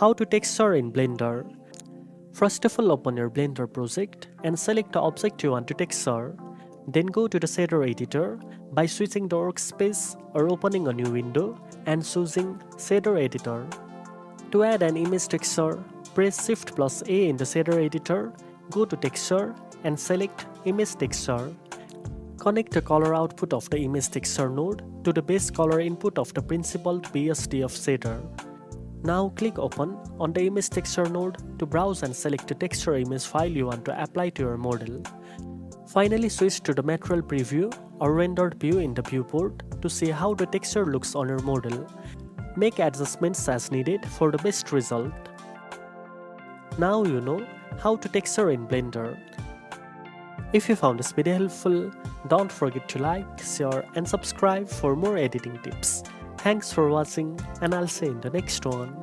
How to texture in Blender. First of all, open your Blender project and select the object you want to texture. Then go to the shader editor by switching the workspace or opening a new window and choosing shader editor. To add an image texture, press Shift plus A in the shader editor, go to texture and select image texture. Connect the color output of the image texture node to the base color input of the principled BSD of shader. Now click Open on the image texture node to browse and select the texture image file you want to apply to your model. Finally, switch to the material preview or rendered view in the viewport to see how the texture looks on your model. Make adjustments as needed for the best result. Now you know how to texture in Blender. If you found this video helpful, don't forget to like, share and subscribe for more editing tips. Thanks for watching and I'll see you in the next one.